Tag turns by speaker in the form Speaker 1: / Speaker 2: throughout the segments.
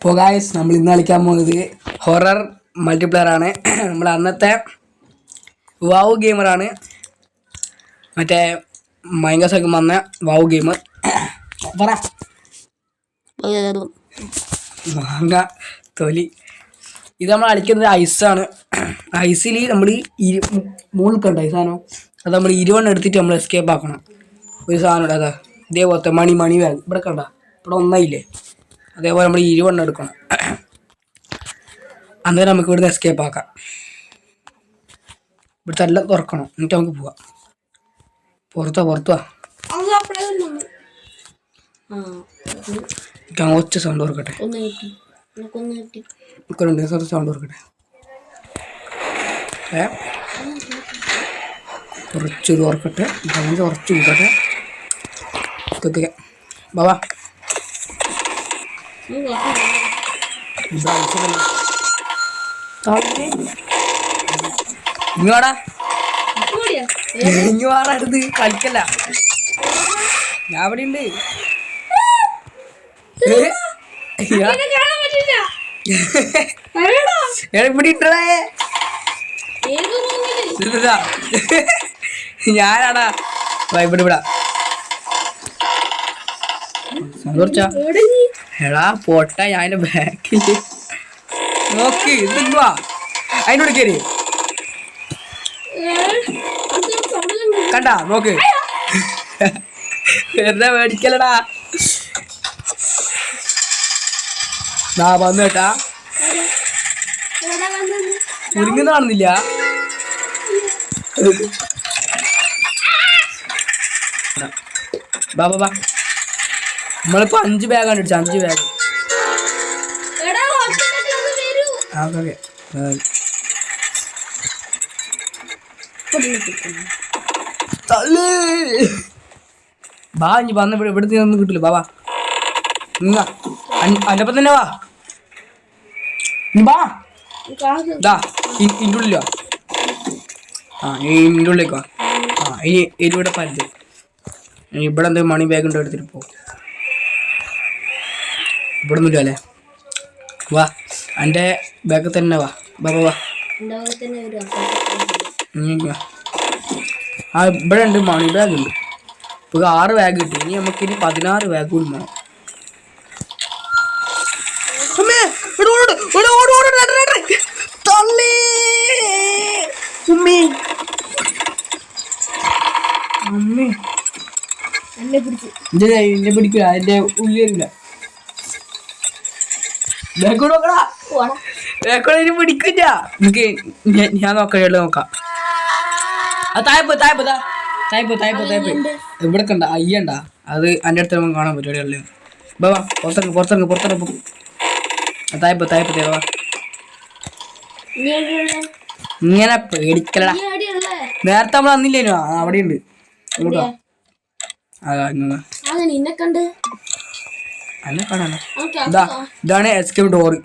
Speaker 1: അപ്പോൾ ഗായ്സ് നമ്മൾ ഇന്ന് കളിക്കാൻ പോകുന്നത് ഹൊറർ മൾട്ടിപ്ലെയർ ആണ്. നമ്മൾ അന്നത്തെ വാവ് ഗെയിമറാണ്, മറ്റേ മൈൻഗസൊക്കെ വന്ന വാവ് ഗെയിമർ. പറ മാങ്ങ തൊലി. ഇത് നമ്മൾ കളിക്കുന്നത് ഐസാണ്. ഐസിൽ നമ്മൾ മുകളിൽ കണ്ട ഈ സാധനം അത് നമ്മൾ 20 എടുത്തിട്ട് നമ്മൾ എസ്കേപ്പ് ആക്കണം. ഒരു സാധനം ഉണ്ട്, അതാ ഇതേപോലത്തെ മണി ബാഗ് ഇവിടെ കണ്ട, ഇവിടെ ഒന്നായില്ലേ, അതേപോലെ നമ്മൾ 20 എടുക്കണം. അന്നേരം നമുക്ക് ഇവിടുന്ന് എസ്കേപ്പ് ആക്കാം. ഇവിടുത്തെ എല്ലാം തുറക്കണം, എന്നിട്ട് നമുക്ക് പോവാം. പുറത്തുവാ ഒച്ച സൗണ്ട് ഓർക്കട്ടെ, സൗണ്ട് ഓർക്കട്ടെ. കുറച്ച് ഓർക്കട്ടെ, കുറച്ച് കൂട്ടട്ടെ. ബാബാ ഇങ്ങോടാ അടുത്ത് കളിക്കല്ല, ഞാൻ അവിടെ ഉണ്ട്. ഇവിടെ ഇട്ടേ ഞാനാടാ ഇവിടെ ഇവിടെ സന്തോഷിച്ചാ എടാ പോട്ട. ഞാൻ അതിന്റെ ബാക്കില് നോക്കി ഇതുവാ അതിനോട് കയറി കണ്ടാ നോക്ക്. എന്താ മേടിക്കലടാ, നാ വന്നു കേട്ടാ. മുരിങ്ങുന്ന കാണുന്നില്ല. ബാബാ നമ്മളിപ്പോ 5 ബാഗാണ് അടിച്ചത്, 5 ബാഗ്. ബാ ഇനി വന്ന ഇവിടുത്തെ ഒന്നും കിട്ടില്ല. ബാബാ അൻ്റെപ്പം തന്നെ വാ, ബാ ഇൻ്റെ ഉള്ളിൽ വാ. ഇൻ്റെ ഉള്ളിലേക്ക് വാ. ഇനി ഇവിടെ പരുത്. ഇവിടെ എന്തെങ്കിലും മണി ബാഗ് ഉണ്ടോ എടുത്തിട്ട് പോ. ഇവിടെ ഒന്നുമില്ല അല്ലേ, വാ എൻ്റെ ബാഗിൽ തന്നെ വാ. ബാബാ വാ. ഇവിടെ ഉണ്ട് മണി ബാഗ് ഉണ്ട്. ഇപ്പോൾ 6 ബാഗ് കിട്ടി. ഇനി നമുക്കിനി 16 ബാഗ് കൂടി വേണം. എന്നെ പിടിക്കില്ല, അതിന്റെ ഉള്ളിലില്ല. ഇനി പിടിക്കില്ല. എനിക്ക് ഞാൻ നോക്കാം. തായ്പോ ഇവിടെ കണ്ട അയ്യണ്ട, അത് എൻ്റെ അടുത്ത് നമുക്ക് കാണാൻ പറ്റും. ബാബാ പുറത്തിറങ്ങ്. തായ്പോ തേവാ. ഇങ്ങനെ പേടിക്കലടാ. നേരത്തെ നമ്മൾ അന്നില്ലേനോ, അവിടെ ഉണ്ട്. ഇതാണ് എസ്കേപ്പ് ഡോറ്.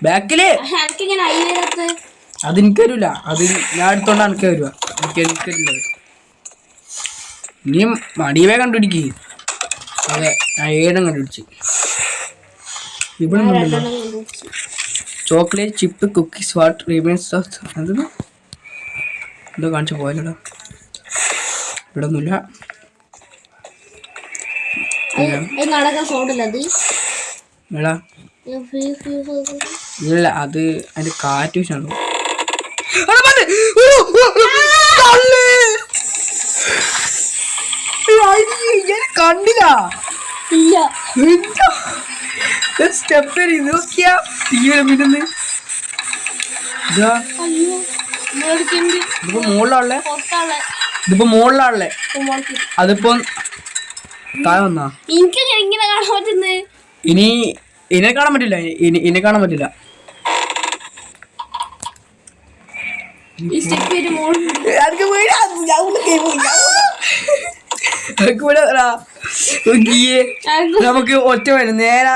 Speaker 1: ബാക്കില് അതെനിക്കറിയില്ല, അത് ഞാൻ എടുത്തോണ്ട് എനിക്ക് വരുക. എനിക്കറിയില്ല. ഇനിയും മടിവേ കണ്ടുപിടിക്ക്. അതെ ഞാൻ 7 കണ്ടുപിടിച്ച്. ഇവിടെ chocolate chip cookies what remains എന്തോ കാണിച്ചു പോയല്ലോ. ഇവിടെ ഒന്നുമില്ല. ഇല്ല അത് അതിന്റെ കാറ്റ് വെച്ചാണ്. കണ്ടില്ല സ്റ്റെപ്പ് നോക്കിയാ തീരുന്ന്. ഇതിപ്പോ മുകളിലാണല്ലേ, അതിപ്പോ താഴെ വന്നാ. ഇനി ഇതിനെ കാണാൻ പറ്റില്ല. ഇതിനെ കാണാൻ പറ്റില്ല. നമുക്ക് ഒറ്റ വരും നേരെ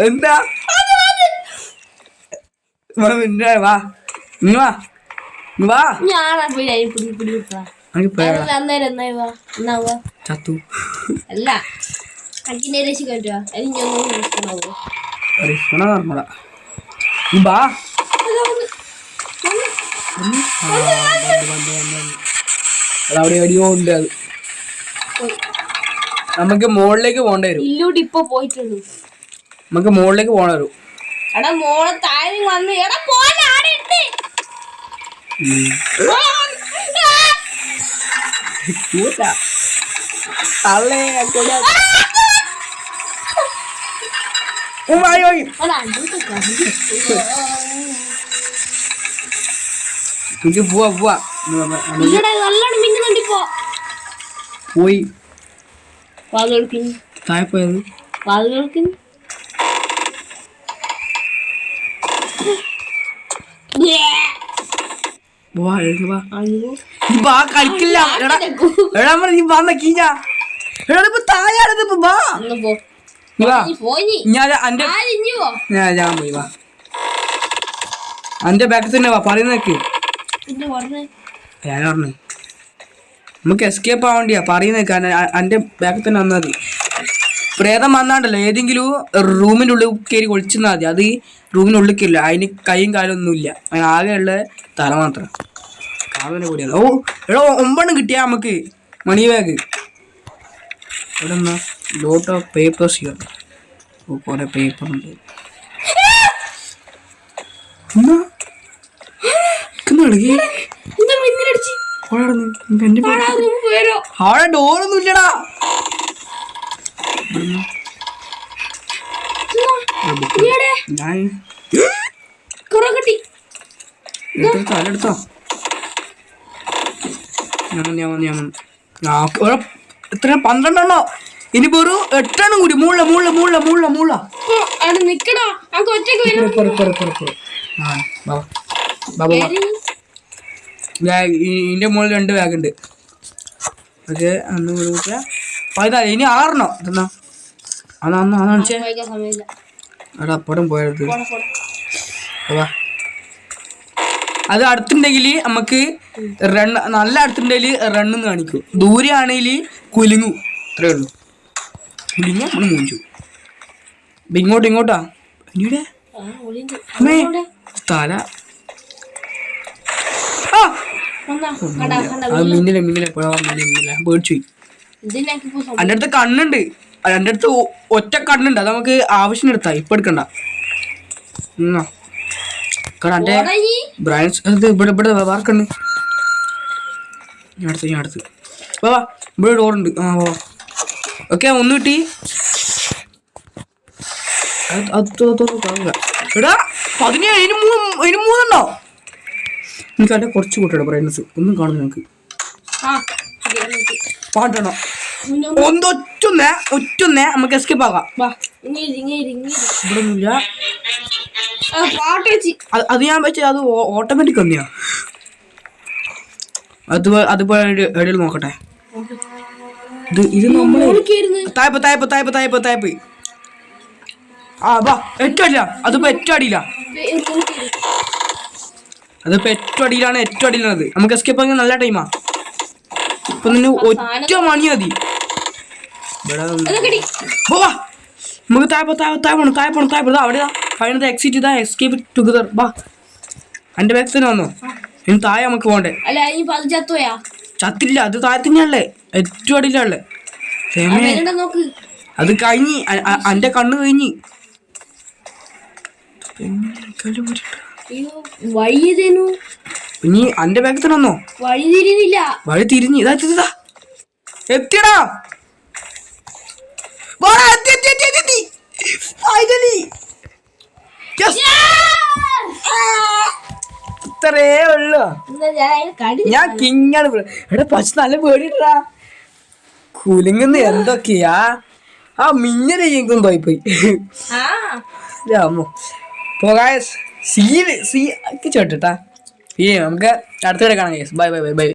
Speaker 1: എന്താ വാ ഇങ്ങ വാ വാ
Speaker 2: ഞാനാ പോയി പിടി
Speaker 1: ചത്തു
Speaker 2: അല്ല അഞ്ചിനെ രക്ഷിക്കാൻ
Speaker 1: പറ്റുവാ ബാ അതവിടെ എവിടെയോ ഉണ്ട്. അത് നമുക്ക് മുകളിലേക്ക് പോകേണ്ടി വരും.
Speaker 2: ഇല്ലൂട്ട് ഇപ്പൊ പോയിട്ടുള്ളൂ.
Speaker 1: നമുക്ക് മുകളിലേക്ക് പോകേണ്ടി വരും.
Speaker 2: എടാ മോളെ താഴെ വന്ന് എടാ പോലെ ആടെ ഉണ്ട്.
Speaker 1: പോവാ
Speaker 2: നല്ലോണം മിന്നുന്നുണ്ടിപ്പോ.
Speaker 1: പോയി
Speaker 2: വാതുകൾക്ക്
Speaker 1: താഴെ പോയത്
Speaker 2: വാതുകൾക്ക്
Speaker 1: കളിക്കില്ല. നീ വന്ന കീഞ്ഞ താഴെ ഞാൻ പോയി വാ. അന്റെ ബാക്ക് തന്നെ വാ പറയുന്നേക്ക്. ഞാൻ പറഞ്ഞു നമുക്ക് എസ്കേപ്പ് ആവണ്ടിയാ പറയുന്നേക്ക്. അന്റെ ബാക്കിൽ തന്നെ വന്നാൽ മതി. പ്രേതം വന്നാണ്ടല്ലോ ഏതെങ്കിലും റൂമിൻ്റെ ഉള്ളിൽ കയറി ഒളിച്ചെന്നാൽ മതി. അത് റൂമിനുള്ളിൽ കയറില്ല. അതിന് കൈയും കാലും ഒന്നുമില്ല. അതിന് ആകെയുള്ള തല മാത്രം. കാവനെ കൂടിയാണ്. ഓ എടോ 9 കിട്ടിയാ നമുക്ക് മണി ബാഗ്. ഇവിടെ എന്നാ ലോട്ട് ഓഫ് പേപ്പേഴ്സ് ചെയ്യാം. ഓ കുറെ പേപ്പർ ഉണ്ട്. അവിടെ ഡോറൊന്നും ഇല്ലടാ. എടുത്തോ എത്ര 12 ഇനിയിപ്പോ ഒരു 8 കൂടി മൂള ഇതിന്റെ മുകളിൽ 2 ബാഗ് ഉണ്ട്. ഓക്കെ അന്ന് കൂടെ ഇനി 6 ഇതെന്നാ അതാണിച്ചേ. അവിടെ അപ്പടം പോയത് അത് അടുത്തുണ്ടെങ്കിൽ നമുക്ക് നല്ല അടുത്തുണ്ടെങ്കിൽ റണ്ണെന്ന് കാണിക്കും. ദൂരെ ആണെങ്കിൽ കുലുങ്ങും. അത്രേ ഉള്ളൂ. കുലുങ്ങ നമ്മൾ മൂഞ്ചു. ഇങ്ങോട്ടാ തല മിന്നിലെ പേടിച്ചു. എൻ്റെ അടുത്ത് കണ്ണുണ്ട്. എൻ്റെ അടുത്ത് ഒറ്റ കണ്ണുണ്ട്. അത് നമുക്ക് ആവശ്യം എടുത്താ. ഇപ്പൊ എടുക്കണ്ട. എന്റെ ബ്രൈൻസ് ഇവിടെ വാർക്കണ്ട്. ഞാൻ അടുത്ത് വാ ഇവിടെ ഡോറുണ്ട്. ഓക്കെ 1 കിട്ടി. എടാ 17 3 എനിക്ക് അതിന്റെ കുറച്ച് കൂട്ടണം. ബ്രൈറ്റ്നസ് ഒന്നും കാണുന്നു. നമുക്ക് പാട്ടണോ ഒറ്റൊന്നേ നമുക്ക് എസ്കേപ്പ് ആകാം. ഇവിടെ ഒന്നുമില്ല. അത് ഞാൻ വെച്ചാൽ അത് ഓട്ടോമാറ്റിക് തന്നെയാ. അതുപോലെ എവിടെയും നോക്കട്ടെ. ഇത് നമ്മള് തായ്പ ആ വാ 8 അടിയില്ല. അതിപ്പോ 8 അടിയില്ല. അതിപ്പോ 8 അടിയിലാണ്. 8 അടിയിലാണത്. നമുക്ക് എസ്കേപ്പ് ആണെങ്കിൽ നല്ല ടൈമാ. ഇപ്പൊ നിന്നെ ഒറ്റ മണി മതി. നമുക്ക് താഴെ അവിടെ ഫൈനൽ എക്സിറ്റ് ചെയ്താ എസ്കേപ്പ് ടുഗദർ. ബാ എന്റെ ബാക്ക് തന്നെ വന്നോ. ഇനി താഴെ നമുക്ക് പോണ്ടേ. ചത്തില്ല. അത് താഴെ തന്നെയാണല്ലേ. 8 അടിയിലാണല്ലേ. അത് കഴിഞ്ഞ് എന്റെ കണ്ണ് കഴിഞ്ഞ് ഇനി എന്റെ ബാക്കിൽ തന്നെ വന്നോ. വഴി തിരിഞ്ഞ് ഇതാ എത്തിയടാ. ഇത്രേ ഉള്ളു. ഞാൻ കിങ്ങാണ്. എടാ പക്ഷെ നല്ല പേടിട്ടാ. കുലുങ്ങുന്ന എന്തൊക്കെയാ. ആ മിന്നലെ എനിക്കും പോയിപ്പോയി. പോകാ സീ ചേട്ടാ. നമുക്ക് അടുത്ത കാണാം. ബൈ.